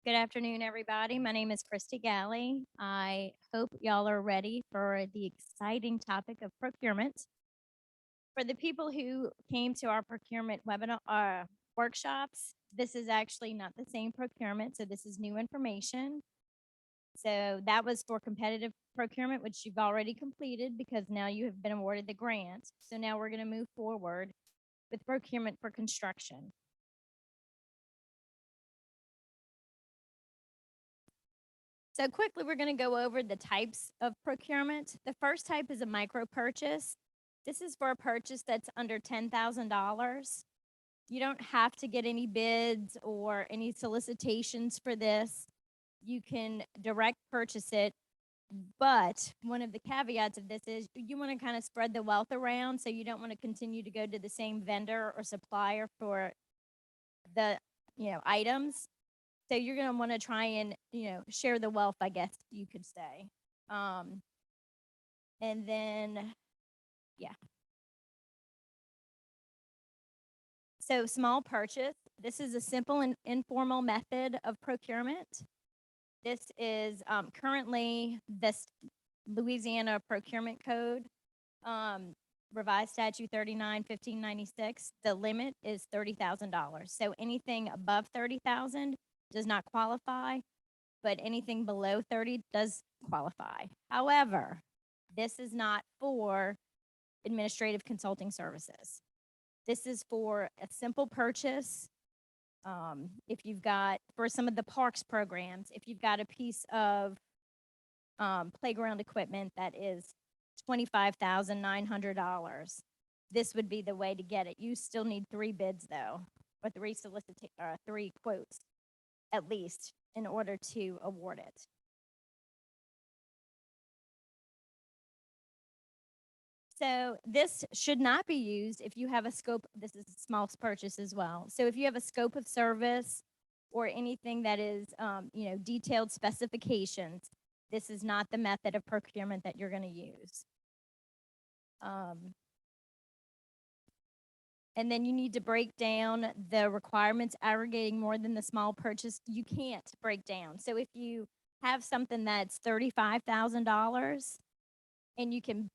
Good afternoon, everybody. My name is Christy Galley. I hope y'all are ready for the exciting topic of procurement. For the people who came to our procurement webinar workshops, this is actually not the same procurement, so this is new information. So that was for competitive procurement, which you've already completed because now you have been awarded the grant. So now we're going to move forward with procurement for construction. So quickly, we're going to go over the types of procurement. The first type is a micro purchase. This is for a purchase that's under $10,000. You don't have to get any bids or any solicitations for this. You can direct purchase it. But one of the caveats of this is you want to kind of spread the wealth around. So you don't want to continue to go to the same vendor or supplier for the items. So you're going to want to try and, share the wealth, I guess you could say. Um, and then, yeah. So small purchase. This is a simple and informal method of procurement. This is currently this Louisiana Procurement Code, revised statute 39-1596. The limit is $30,000. So anything above 30,000 does not qualify, but anything below 30 does qualify. However, this is not for administrative consulting services. This is for a simple purchase. If you've got, for some of the parks programs, if you've got a piece of playground equipment that is $25,900, this would be the way to get it. You still need 3 bids though, or 3 quotes at least in order to award it. So this should not be used if you have a scope. This is a small purchase as well. So if you have a scope of service or anything that is, detailed specifications, this is not the method of procurement that you're going to use. And then you need to break down the requirements aggregating more than the small purchase. You can't break down. So if you have something that's $35,000 and you can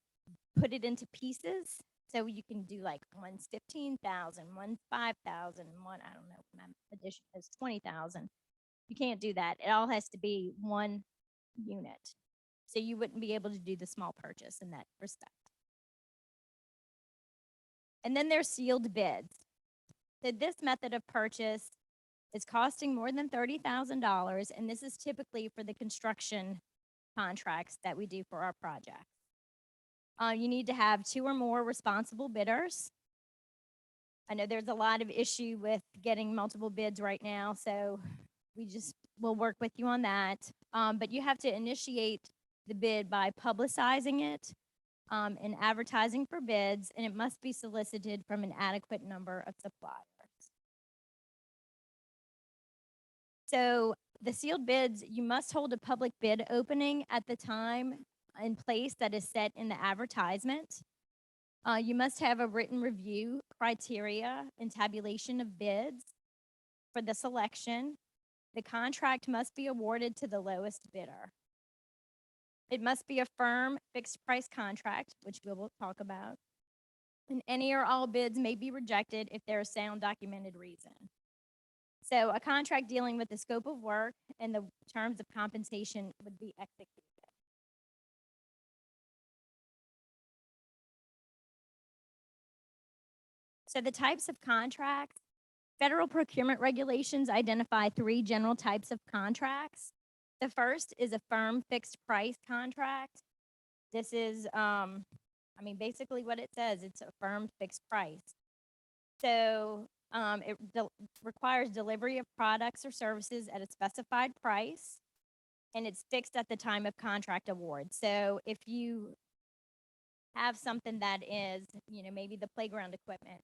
put it into pieces, so you can do like one's 15,000, one's 5,000, one, I don't know, my addition is 20,000. You can't do that. It all has to be one unit. So you wouldn't be able to do the small purchase in that respect. And then there's sealed bids. So this method of purchase is costing more than $30,000, and this is typically for the construction contracts that we do for our project. You need to have 2 or more responsible bidders. I know there's a lot of issue with getting multiple bids right now, so we'll work with you on that. But you have to initiate the bid by publicizing it and advertising for bids, and it must be solicited from an adequate number of suppliers. So the sealed bids, you must hold a public bid opening at the time and place that is set in the advertisement. You must have a written review criteria and tabulation of bids for the selection. The contract must be awarded to the lowest bidder. It must be a firm fixed price contract, which we will talk about. And any or all bids may be rejected if there is sound documented reason. So a contract dealing with the scope of work and the terms of compensation would be executed. So the types of contracts, federal procurement regulations identify 3 general types of contracts. The first is a firm fixed price contract. This is, basically what it says, it's a firm fixed price. So it requires delivery of products or services at a specified price, and it's fixed at the time of contract award. So if you have something that is, maybe the playground equipment,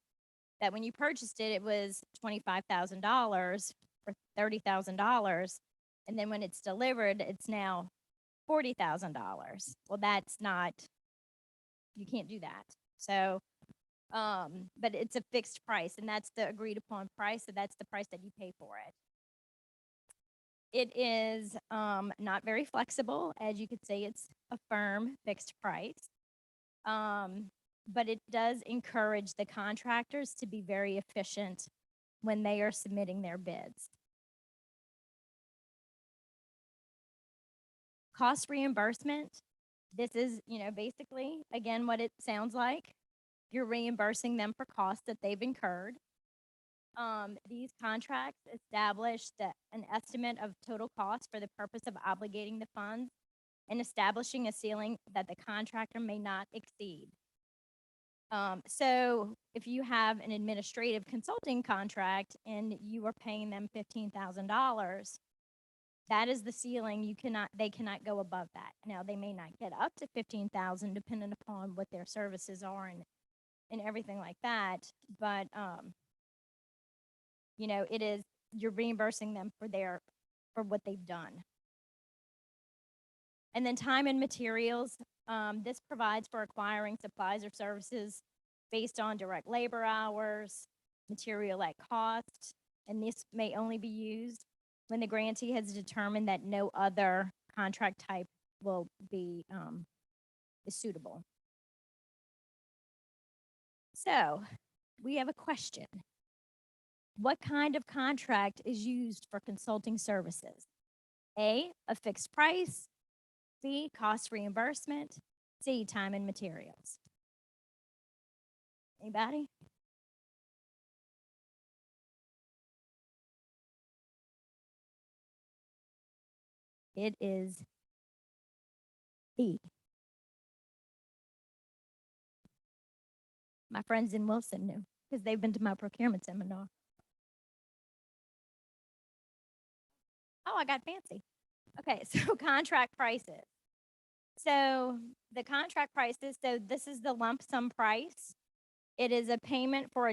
that when you purchased it, it was $25,000 or $30,000. And then when it's delivered, it's now $40,000. Well, that's not, you can't do that. So, but it's a fixed price, and that's the agreed upon price. So that's the price that you pay for it. It is not very flexible. As you could say, it's a firm fixed price. Um, but it does encourage the contractors to be very efficient when they are submitting their bids. Cost reimbursement. This is, basically, again, what it sounds like. You're reimbursing them for costs that they've incurred. These contracts establish an estimate of total cost for the purpose of obligating the funds and establishing a ceiling that the contractor may not exceed. So if you have an administrative consulting contract and you are paying them $15,000, that is the ceiling. They cannot go above that. Now they may not get up to 15,000 depending upon what their services are and everything like that. But, it is, you're reimbursing them for what they've done. And then time and materials. This provides for acquiring supplies or services based on direct labor hours, material at cost, and this may only be used when the grantee has determined that no other contract type will be is suitable. So we have a question. What kind of contract is used for consulting services? A fixed price. B, cost reimbursement. C, time and materials. Anybody? It is B. My friends in Wilson knew because they've been to my procurement seminar. Oh, I got fancy. Okay, so contract prices. So the contract prices, so this is the lump sum price. It is a payment for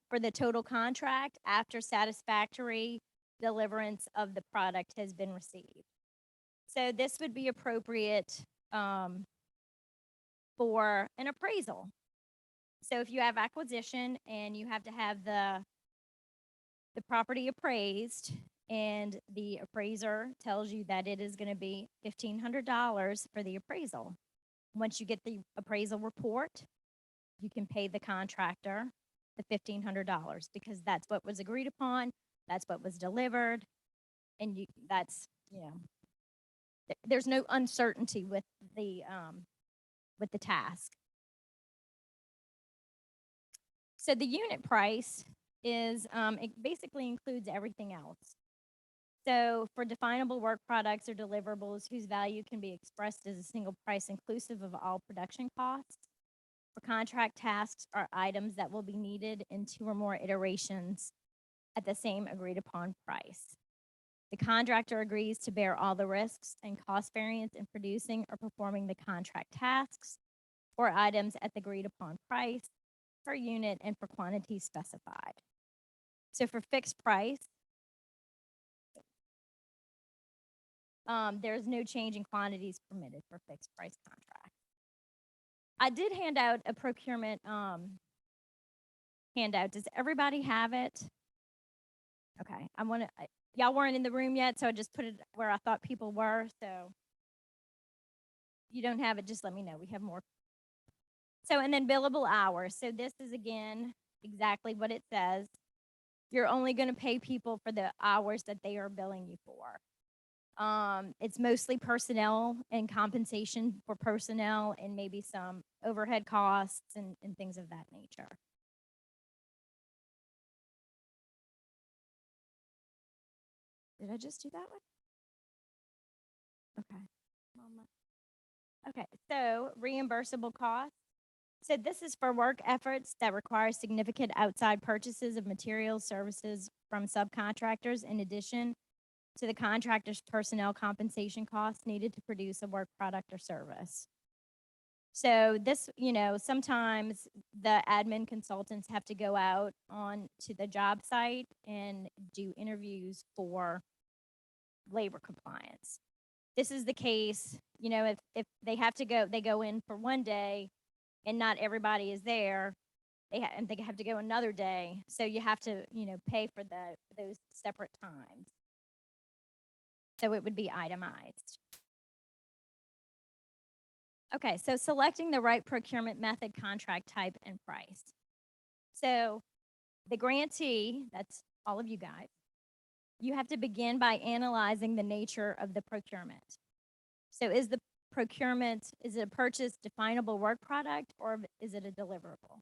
for the total contract after satisfactory deliverance of the product has been received. So this would be appropriate for an appraisal. So if you have acquisition and you have to have the property appraised and the appraiser tells you that it is going to be $1,500 for the appraisal. Once you get the appraisal report, you can pay the contractor the $1,500 because that's what was agreed upon, that's what was delivered, and there's no uncertainty with the task. So the unit price is it basically includes everything else. So for definable work products or deliverables whose value can be expressed as a single price inclusive of all production costs, for contract tasks or items that will be needed in 2 or more iterations at the same agreed upon price. The contractor agrees to bear all the risks and cost variance in producing or performing the contract tasks or items at the agreed upon price per unit and for quantities specified. So for fixed price, there's no change in quantities permitted for fixed price contracts. I did hand out a procurement handout. Does everybody have it? Okay, y'all weren't in the room yet, so I just put it where I thought people were. So if you don't have it, just let me know. We have more. So, and then billable hours. So this is again exactly what it says. You're only going to pay people for the hours that they are billing you for. It's mostly personnel and compensation for personnel and maybe some overhead costs and things of that nature. Did I just do that one? Okay. Okay, so reimbursable costs. So this is for work efforts that require significant outside purchases of materials, services from subcontractors in addition to the contractor's personnel compensation costs needed to produce a work product or service. So this, sometimes the admin consultants have to go out on to the job site and do interviews for labor compliance. This is the case, if they have to go, they go in for one day and not everybody is there, and they have to go another day. So you have to, pay for those separate times. So it would be itemized. Okay, so selecting the right procurement method, contract type, and price. So the grantee, that's all of you guys, you have to begin by analyzing the nature of the procurement. So is the procurement, is it a purchase definable work product or is it a deliverable?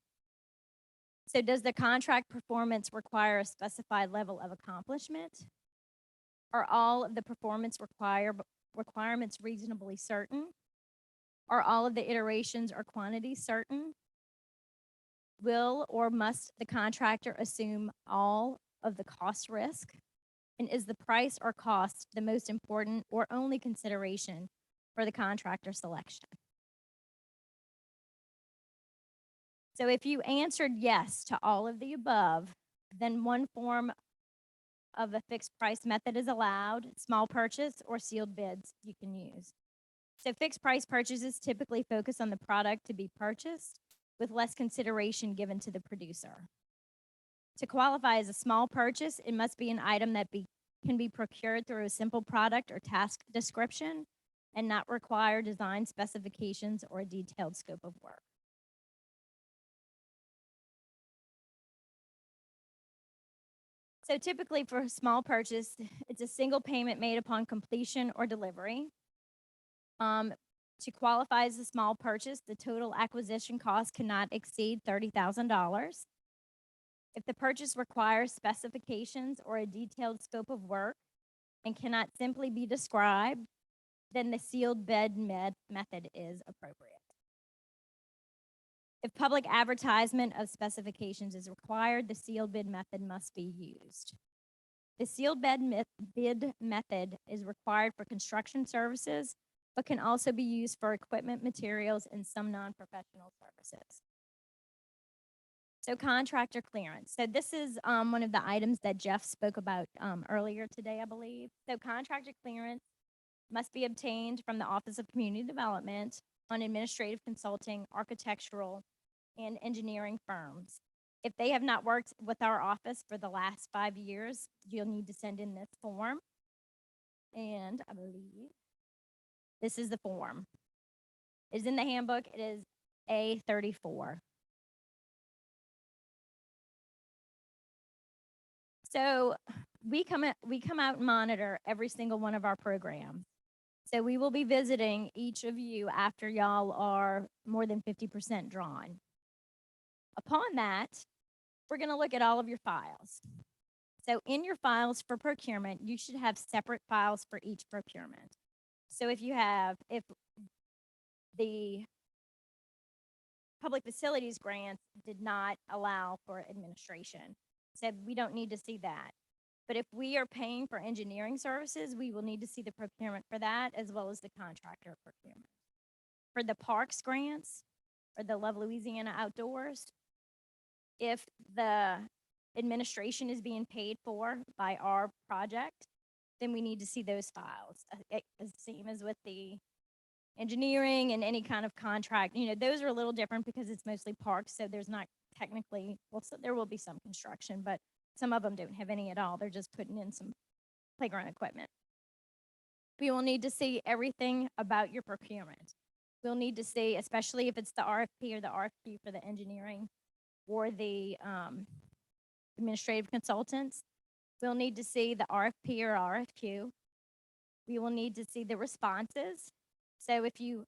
So does the contract performance require a specified level of accomplishment? Are all of the performance requirements reasonably certain? Are all of the iterations or quantities certain? Will or must the contractor assume all of the cost risk? And is the price or cost the most important or only consideration for the contractor selection? So if you answered yes to all of the above, then one form of a fixed price method is allowed, small purchase or sealed bids you can use. So fixed price purchases typically focus on the product to be purchased with less consideration given to the producer. To qualify as a small purchase, it must be an item that can be procured through a simple product or task description and not require design specifications or a detailed scope of work. So typically for a small purchase, it's a single payment made upon completion or delivery. To qualify as a small purchase, the total acquisition cost cannot exceed $30,000. If the purchase requires specifications or a detailed scope of work and cannot simply be described, then the sealed bid method is appropriate. If public advertisement of specifications is required, the sealed bid method must be used. The sealed bid method is required for construction services, but can also be used for equipment, materials, and some non-professional services. So contractor clearance. So this is one of the items that Jeff spoke about earlier today, I believe. So contractor clearance must be obtained from the Office of Community Development on administrative consulting, architectural, and engineering firms. If they have not worked with our office for the last 5 years, you'll need to send in this form. And I believe this is the form. It is in the handbook. It is A34. So we come out and monitor every single one of our programs. So we will be visiting each of you after y'all are more than 50% drawn. Upon that, we're going to look at all of your files. So in your files for procurement, you should have separate files for each procurement. So if the public facilities grants did not allow for administration, so we don't need to see that. But if we are paying for engineering services, we will need to see the procurement for that as well as the contractor procurement. For the parks grants or the Love Louisiana Outdoors, if the administration is being paid for by our project, then we need to see those files. Same as with the engineering and any kind of contract. You know, those are a little different because it's mostly parks, so there's not technically, well, so there will be some construction, but some of them don't have any at all. They're just putting in some playground equipment. We will need to see everything about your procurement. We'll need to see, especially if it's the RFP or the RFQ for the engineering or the administrative consultants. We'll need to see the RFP or RFQ. We will need to see the responses. So if you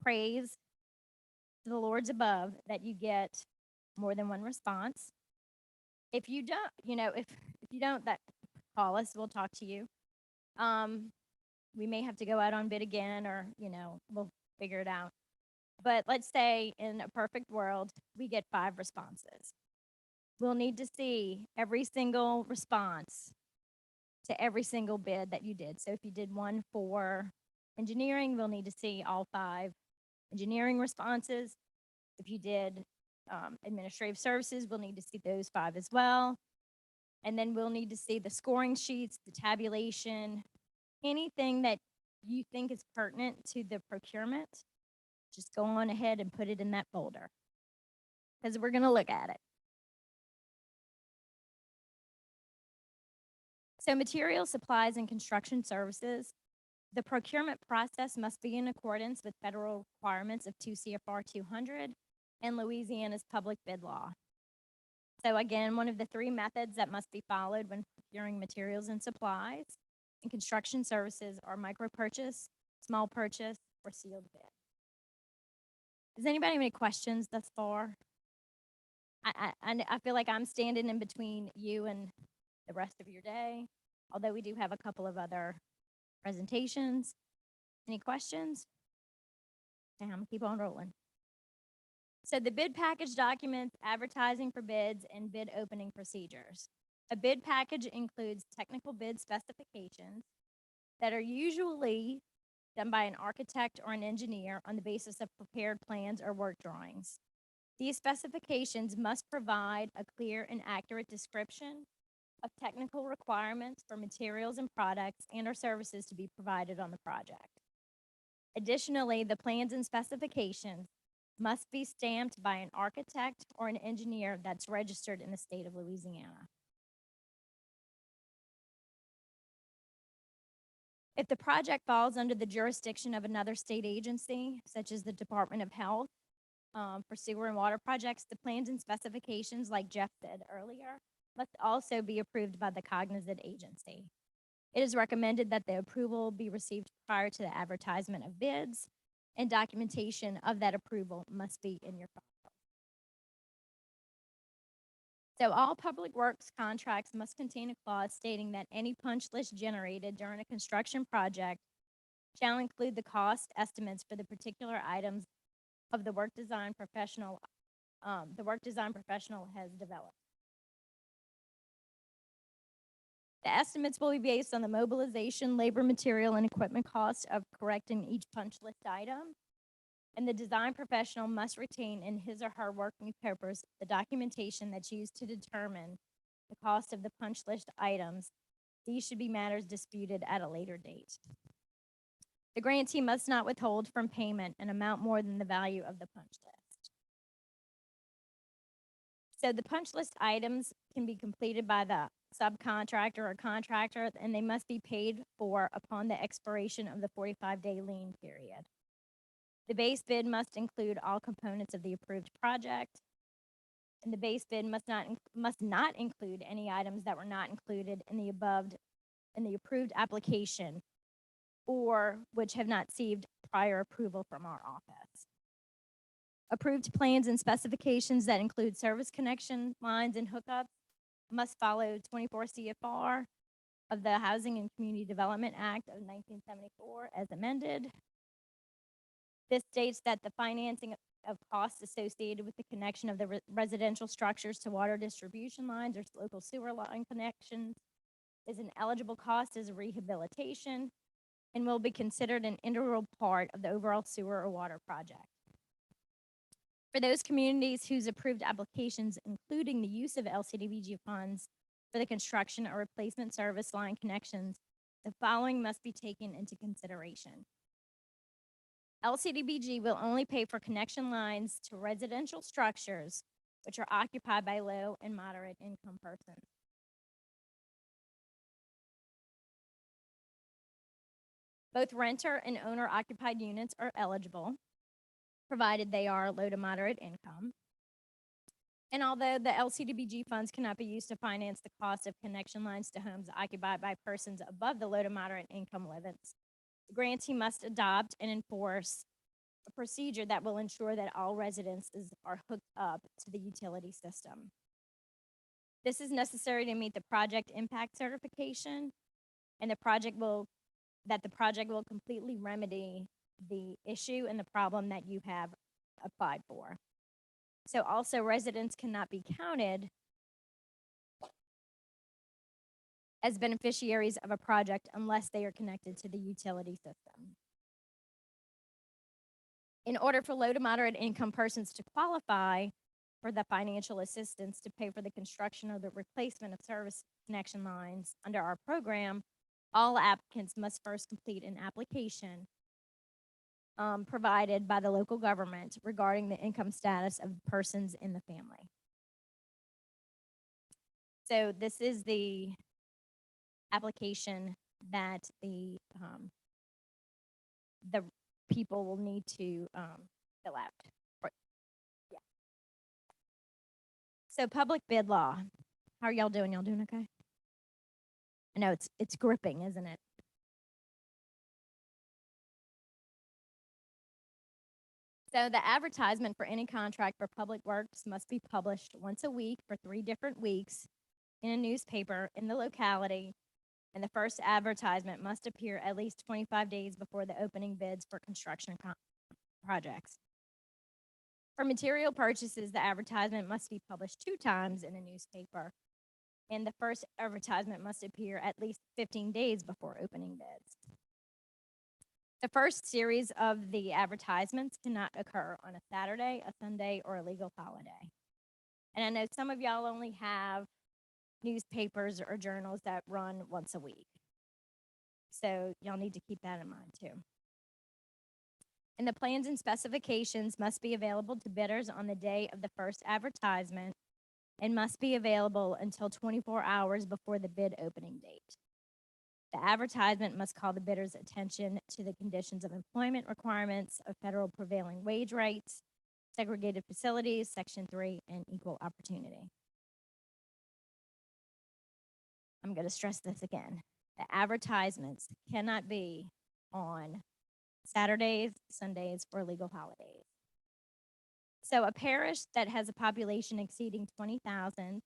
praise the Lords above, that you get more than one response. If you don't, if you don't, that call us, we'll talk to you. We may have to go out on bid again, or we'll figure it out. But let's say in a perfect world, we get 5 responses. We'll need to see every single response to every single bid that you did. So if you did one for engineering, we'll need to see all 5 engineering responses. If you did administrative services, we'll need to see those 5 as well. And then we'll need to see the scoring sheets, the tabulation, anything that you think is pertinent to the procurement. Just go on ahead and put it in that folder because we're going to look at it. So materials, supplies, and construction services, the procurement process must be in accordance with federal requirements of 2 CFR 200 and Louisiana's public bid law. So again, one of the three methods that must be followed when procuring materials and supplies and construction services are micro purchase, small purchase, or sealed bid. Does anybody have any questions thus far? I feel like I'm standing in between you and the rest of your day, although we do have a couple of other presentations. Any questions? Okay, I'm gonna keep on rolling. So the bid package documents advertising for bids and bid opening procedures. A bid package includes technical bid specifications that are usually done by an architect or an engineer on the basis of prepared plans or work drawings. These specifications must provide a clear and accurate description of technical requirements for materials and products and or services to be provided on the project. Additionally, the plans and specifications must be stamped by an architect or an engineer that's registered in the state of Louisiana. If the project falls under the jurisdiction of another state agency, such as the Department of Health, for sewer and water projects, the plans and specifications, like Jeff said earlier, must also be approved by the cognizant agency. It is recommended that the approval be received prior to the advertisement of bids, and documentation of that approval must be in your file. So all public works contracts must contain a clause stating that any punch list generated during a construction project shall include the cost estimates for the particular items of the work design professional has developed. The estimates will be based on the mobilization, labor, material, and equipment costs of correcting each punch list item. And the design professional must retain in his or her working papers the documentation that's used to determine the cost of the punch list items. These should be matters disputed at a later date. The grantee must not withhold from payment an amount more than the value of the punch list. So the punch list items can be completed by the subcontractor or contractor, and they must be paid for upon the expiration of the 45-day lien period. The base bid must include all components of the approved project, and the base bid must not include any items that were not included in the approved application, or which have not received prior approval from our office. Approved plans and specifications that include service connection lines and hookups must follow 24 CFR of the Housing and Community Development Act of 1974 as amended. This states that the financing of costs associated with the connection of the residential structures to water distribution lines or local sewer line connections is an eligible cost as a rehabilitation and will be considered an integral part of the overall sewer or water project. For those communities whose approved applications, including the use of LCDBG funds for the construction or replacement service line connections, the following must be taken into consideration. LCDBG will only pay for connection lines to residential structures which are occupied by low and moderate income persons. Both renter and owner occupied units are eligible, provided they are low to moderate income. And although the LCDBG funds cannot be used to finance the cost of connection lines to homes occupied by persons above the low to moderate income limits, the grantee must adopt and enforce a procedure that will ensure that all residences are hooked up to the utility system. This is necessary to meet the project impact certification, and the project will completely remedy the issue and the problem that you have applied for. So also residents cannot be counted as beneficiaries of a project unless they are connected to the utility system. In order for low to moderate income persons to qualify for the financial assistance to pay for the construction or the replacement of service connection lines under our program, all applicants must first complete an application provided by the local government regarding the income status of persons in the family. So this is the application that the people will need to fill out. Or- yeah. So public bid law. How are y'all doing? Y'all doing okay? I know it's gripping, isn't it? So the advertisement for any contract for public works must be published once a week for 3 different weeks in a newspaper in the locality, and the first advertisement must appear at least 25 days before the opening bids for construction projects. For material purchases, the advertisement must be published 2 times in a newspaper, and the first advertisement must appear at least 15 days before opening bids. The first series of the advertisements cannot occur on a Saturday, a Sunday, or a legal holiday. And I know some of y'all only have newspapers or journals that run once a week. So y'all need to keep that in mind too. And the plans and specifications must be available to bidders on the day of the first advertisement and must be available until 24 hours before the bid opening date. The advertisement must call the bidder's attention to the conditions of employment requirements of federal prevailing wage rates, segregated facilities, Section 3, and equal opportunity. I'm going to stress this again. The advertisements cannot be on Saturdays, Sundays, or legal holidays. So a parish that has a population exceeding 20,000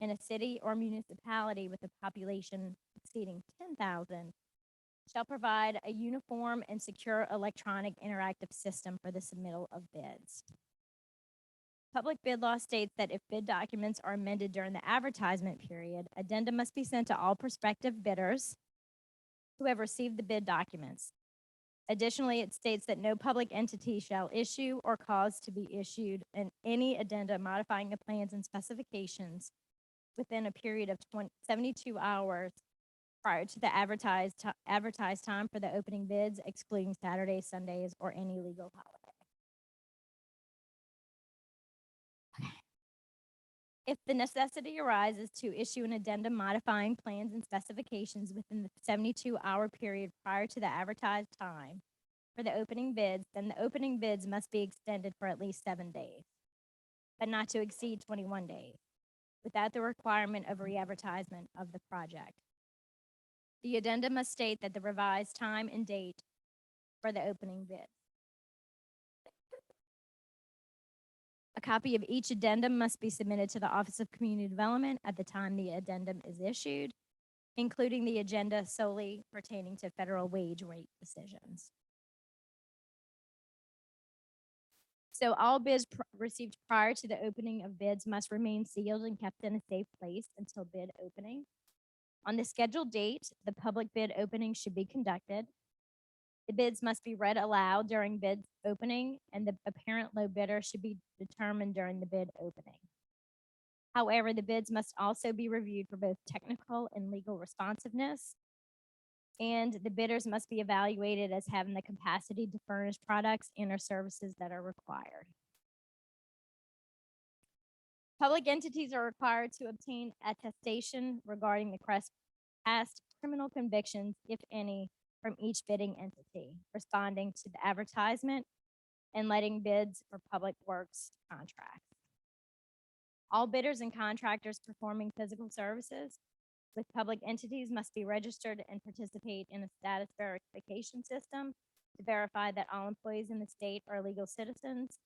and a city or municipality with a population exceeding 10,000 shall provide a uniform and secure electronic interactive system for the submittal of bids. Public bid law states that if bid documents are amended during the advertisement period, addenda must be sent to all prospective bidders who have received the bid documents. Additionally, it states that no public entity shall issue or cause to be issued any addenda modifying the plans and specifications within a period of 72 hours prior to the advertised time for the opening bids, excluding Saturdays, Sundays, or any legal holiday. If the necessity arises to issue an addendum modifying plans and specifications within the 72-hour period prior to the advertised time for the opening bids, then the opening bids must be extended for at least 7 days, but not to exceed 21 days, without the requirement of re-advertisement of the project. The addendum must state that the revised time and date for the opening bid. A copy of each addendum must be submitted to the Office of Community Development at the time the addendum is issued, including the agenda solely pertaining to federal wage rate decisions. So all bids received prior to the opening of bids must remain sealed and kept in a safe place until bid opening. On the scheduled date, the public bid opening should be conducted. The bids must be read aloud during bid opening, and the apparent low bidder should be determined during the bid opening. However, the bids must also be reviewed for both technical and legal responsiveness, and the bidders must be evaluated as having the capacity to furnish products and or services that are required. Public entities are required to obtain attestation regarding the past criminal convictions, if any, from each bidding entity responding to the advertisement and letting bids for public works contracts. All bidders and contractors performing physical services with public entities must be registered and participate in a status verification system to verify that all employees in the state are legal citizens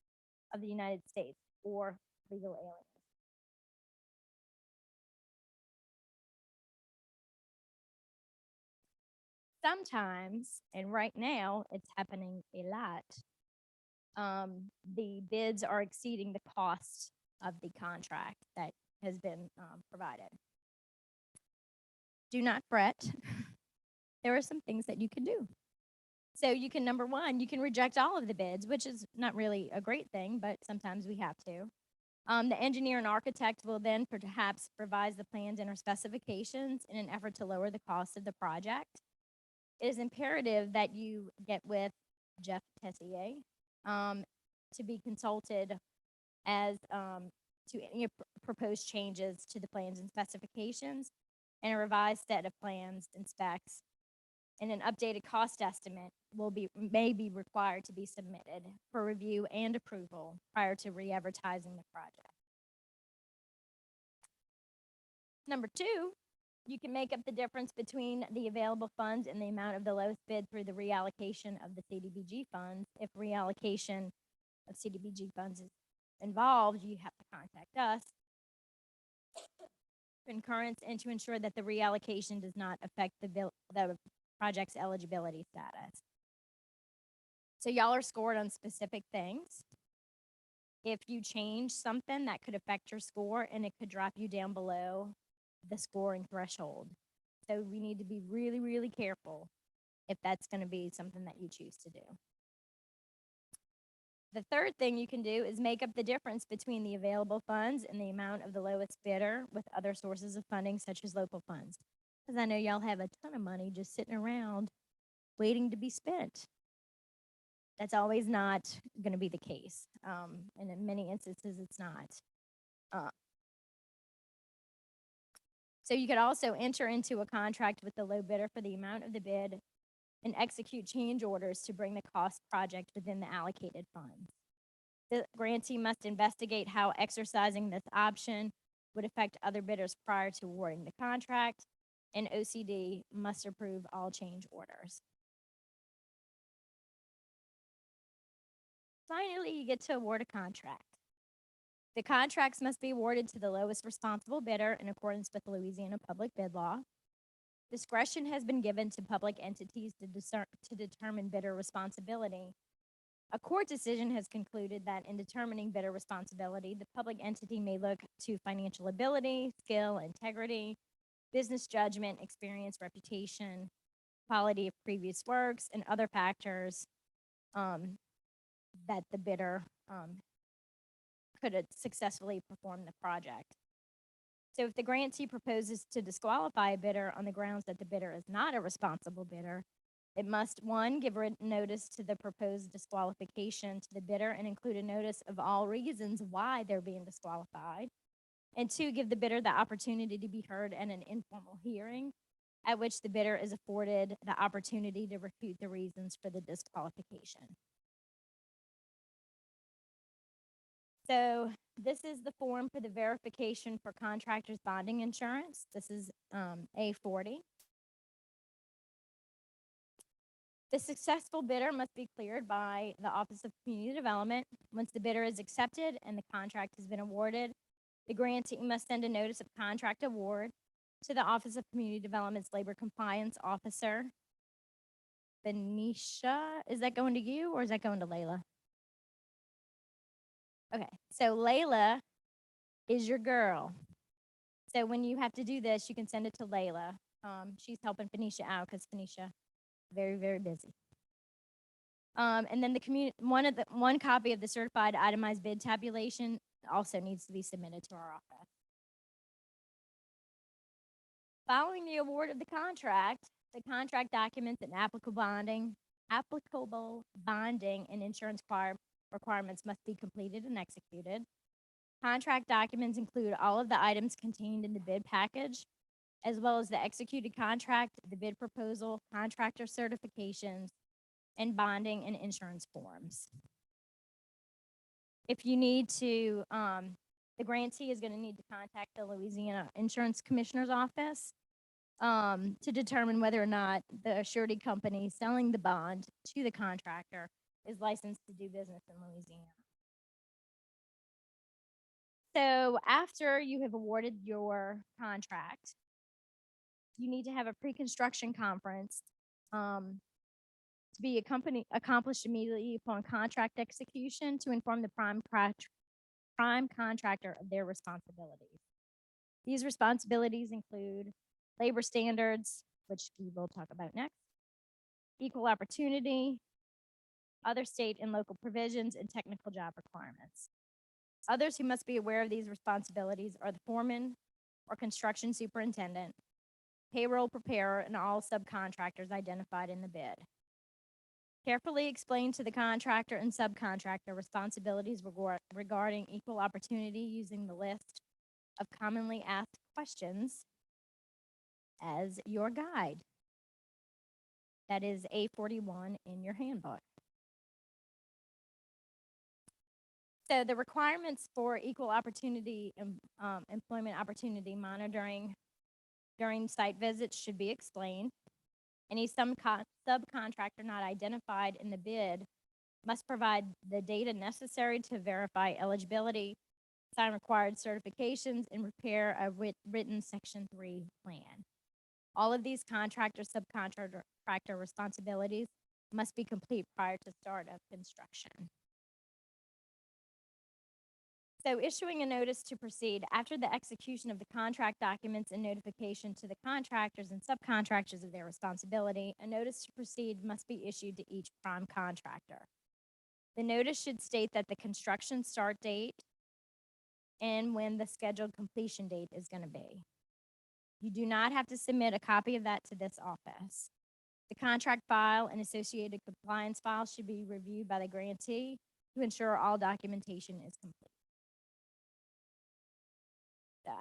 of the United States or legal aliens. Sometimes, and right now it's happening a lot, the bids are exceeding the cost of the contract that has been provided. Do not fret. There are some things that you can do. So you can, number one, you can reject all of the bids, which is not really a great thing, but sometimes we have to. The engineer and architect will then perhaps revise the plans and or specifications in an effort to lower the cost of the project. It is imperative that you get with Jeff Tessier to be consulted as to any proposed changes to the plans and specifications. and a revised set of plans and specs and an updated cost estimate may be required to be submitted for review and approval prior to re-advertising the project. Number two, you can make up the difference between the available funds and the amount of the lowest bid through the reallocation of the CDBG funds. If reallocation of CDBG funds is involved, you have to contact us concurrence and to ensure that the reallocation does not affect the project's eligibility status. So y'all are scored on specific things. If you change something, that could affect your score and it could drop you down below the scoring threshold. So we need to be really, really careful if that's going to be something that you choose to do. The third thing you can do is make up the difference between the available funds and the amount of the lowest bidder with other sources of funding, such as local funds. Because I know y'all have a ton of money just sitting around waiting to be spent. That's always not going to be the case. And in many instances, it's not. So you could also enter into a contract with the low bidder for the amount of the bid and execute change orders to bring the cost project within the allocated funds. The grantee must investigate how exercising this option would affect other bidders prior to awarding the contract, and OCD must approve all change orders. Finally, you get to award a contract. The contracts must be awarded to the lowest responsible bidder in accordance with Louisiana public bid law. Discretion has been given to public entities to determine bidder responsibility. A court decision has concluded that in determining bidder responsibility, the public entity may look to financial ability, skill, integrity, business judgment, experience, reputation, quality of previous works, and other factors that the bidder could have successfully performed the project. So if the grantee proposes to disqualify a bidder on the grounds that the bidder is not a responsible bidder, it must, one, give written notice to the proposed disqualification to the bidder and include a notice of all reasons why they're being disqualified. And two, give the bidder the opportunity to be heard at an informal hearing at which the bidder is afforded the opportunity to refute the reasons for the disqualification. So this is the form for the verification for contractors bonding insurance. This is A40. The successful bidder must be cleared by the Office of Community Development. Once the bidder is accepted and the contract has been awarded, the grantee must send a notice of contract award to the Office of Community Development's Labor Compliance Officer. Benicia, is that going to you or is that going to Layla? Okay, so Layla is your girl. So when you have to do this, you can send it to Layla. She's helping Phoenicia out because Phoenicia very, very busy. And then one copy of the certified itemized bid tabulation also needs to be submitted to our office. Following the award of the contract documents and applicable bonding and insurance requirements must be completed and executed. Contract documents include all of the items contained in the bid package, as well as the executed contract, the bid proposal, contractor certifications, and bonding and insurance forms. If you need to, the grantee is going to need to contact the Louisiana Insurance Commissioner's office to determine whether or not the surety company selling the bond to the contractor is licensed to do business in Louisiana. So after you have awarded your contract, you need to have a pre-construction conference to be accomplished immediately upon contract execution to inform the prime contractor of their responsibilities. These responsibilities include labor standards, which we will talk about next, equal opportunity, other state and local provisions, and technical job requirements. Others who must be aware of these responsibilities are the foreman or construction superintendent, payroll preparer, and all subcontractors identified in the bid. Carefully explain to the contractor and subcontractor responsibilities regarding equal opportunity using the list of commonly asked questions as your guide. That is A41 in your handbook. So the requirements for equal opportunity employment opportunity monitoring during site visits should be explained. Any subcontractor not identified in the bid must provide the data necessary to verify eligibility, sign required certifications, and prepare a written Section 3 plan. All of these subcontractor responsibilities must be complete prior to start of construction. So issuing a notice to proceed after the execution of the contract documents and notification to the contractors and subcontractors of their responsibility, a notice to proceed must be issued to each prime contractor. The notice should state that the construction start date and when the scheduled completion date is going to be. You do not have to submit a copy of that to this office. The contract file and associated compliance files should be reviewed by the grantee to ensure all documentation is complete.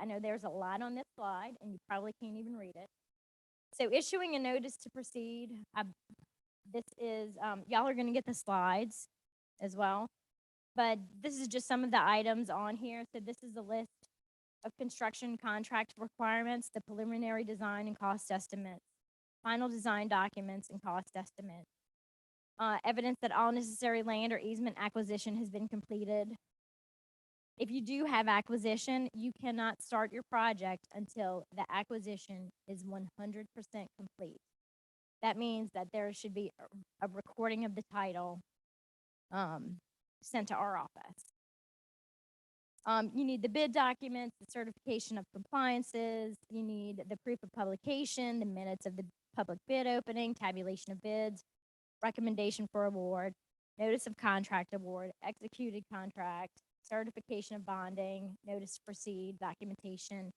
I know there's a lot on this slide, and you probably can't even read it. So issuing a notice to proceed, this is, y'all are going to get the slides as well, but this is just some of the items on here. So this is a list of construction contract requirements, the preliminary design and cost estimates, final design documents and cost estimates, evidence that all necessary land or easement acquisition has been completed. If you do have acquisition, you cannot start your project until the acquisition is 100% complete. That means that there should be a recording of the title sent to our office. You need the bid documents, the certification of compliances, you need the proof of publication, the minutes of the public bid opening, tabulation of bids, recommendation for award, notice of contract award, executed contract, certification of bonding, notice to proceed, documentation,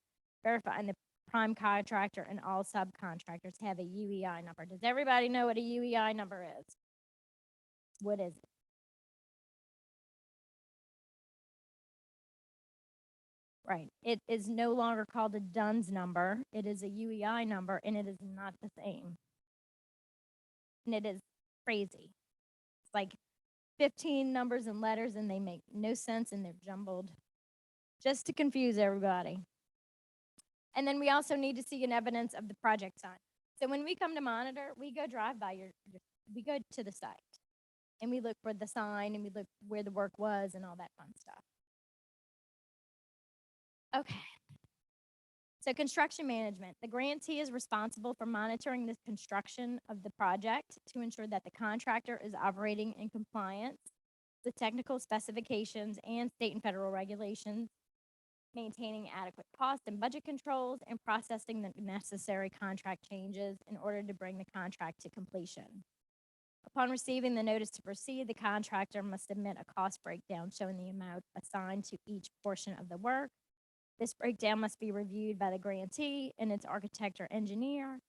verifying the prime contractor and all subcontractors have a UEI number. Does everybody know what a UEI number is? What is it? Right. It is no longer called a DUNS number. It is a UEI number, and it is not the same. And it is crazy. It's like 15 numbers and letters, and they make no sense, and they're jumbled just to confuse everybody. And then we also need to see an evidence of the project sign. So when we come to monitor, we go drive by we go to the site, and we look for the sign, and we look where the work was, and all that fun stuff. Okay. So construction management. The grantee is responsible for monitoring the construction of the project to ensure that the contractor is operating in compliance with technical specifications and state and federal regulations, maintaining adequate cost and budget controls, and processing the necessary contract changes in order to bring the contract to completion. Upon receiving the notice to proceed, the contractor must submit a cost breakdown showing the amount assigned to each portion of the work. This breakdown must be reviewed by the grantee and its architect or engineer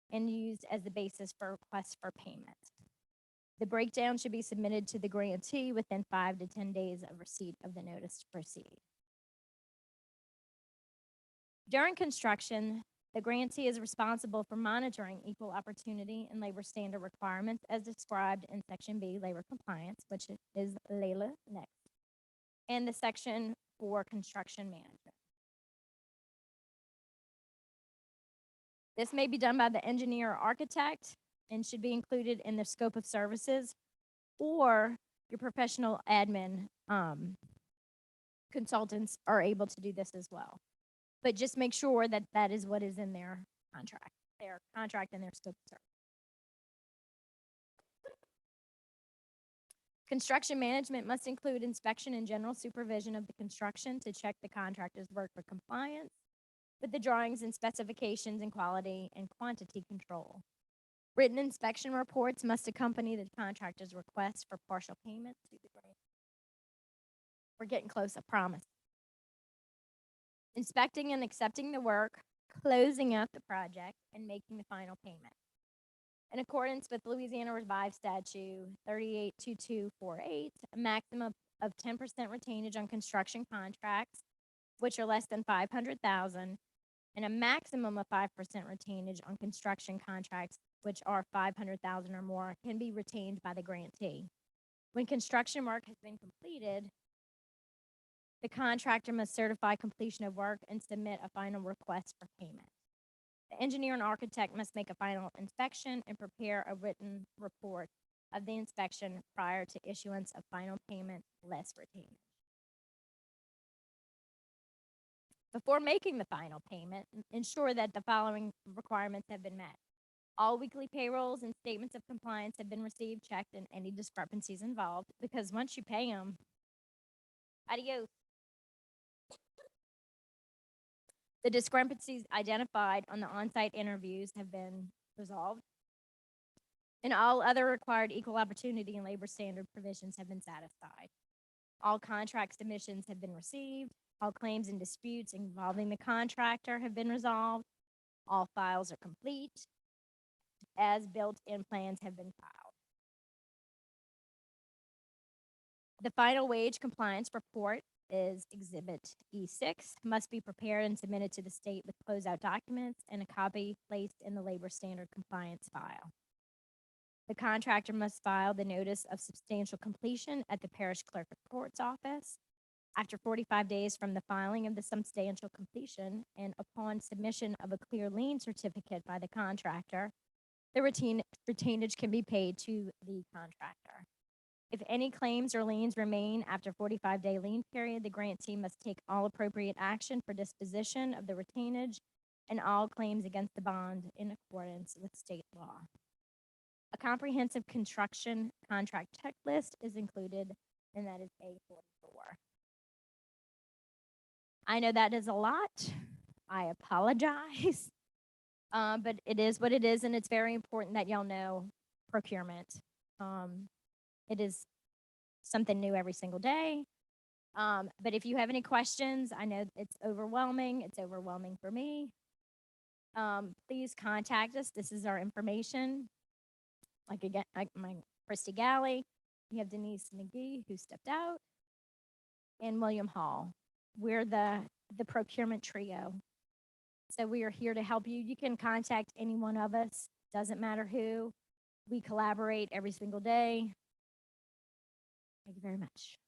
and used as the basis for requests for payment. The breakdown should be submitted to the grantee within 5 to 10 days of receipt of the notice to proceed. During construction, the grantee is responsible for monitoring equal opportunity and labor standard requirements as described in Section B, labor compliance, which is Layla next, and the section for construction management. This may be done by the engineer or architect and should be included in the scope of services, or your professional admin consultants are able to do this as well. But just make sure that that is what is in their contract and their scope of service. Construction management must include inspection and general supervision of the construction to check the contractor's work for compliance with the drawings and specifications and quality and quantity control. Written inspection reports must accompany the contractor's request for partial payment to the grant. We're getting close, I promise. Inspecting and accepting the work, closing out the project, and making the final payment. In accordance with Louisiana Revised Statute 382248, a maximum of 10% retainage on construction contracts, which are less than $500,000, and a maximum of 5% retainage on construction contracts, which are 500,000 or more, can be retained by the grantee. When construction work has been completed, the contractor must certify completion of work and submit a final request for payment. The engineer and architect must make a final inspection and prepare a written report of the inspection prior to issuance of final payment less retainage. Before making the final payment, ensure that the following requirements have been met. All weekly payrolls and statements of compliance have been received, checked, and any discrepancies involved, because once you pay them, adios. The discrepancies identified on the on-site interviews have been resolved, and all other required equal opportunity and labor standard provisions have been satisfied. All contract submissions have been received. All claims and disputes involving the contractor have been resolved. All files are complete. As built-in plans have been filed. The final wage compliance report is Exhibit E6, must be prepared and submitted to the state with closeout documents and a copy placed in the labor standard compliance file. The contractor must file the notice of substantial completion at the parish clerk of court's office. After 45 days from the filing of the substantial completion and upon submission of a clear lien certificate by the contractor, the retainage can be paid to the contractor. If any claims or liens remain after 45-day lien period, the grantee must take all appropriate action for disposition of the retainage and all claims against the bond in accordance with state law. A comprehensive construction contract checklist is included, and that is A44. I know that is a lot. I apologize. But it is what it is, and it's very important that y'all know procurement. It is something new every single day. But if you have any questions, I know it's overwhelming. It's overwhelming for me. Please contact us. This is our information. Like again, my Christy Galley. We have Denise McGee, who stepped out, and William Hall. We're the procurement trio. So we are here to help you. You can contact any one of us. Doesn't matter who. We collaborate every single day. Thank you very much.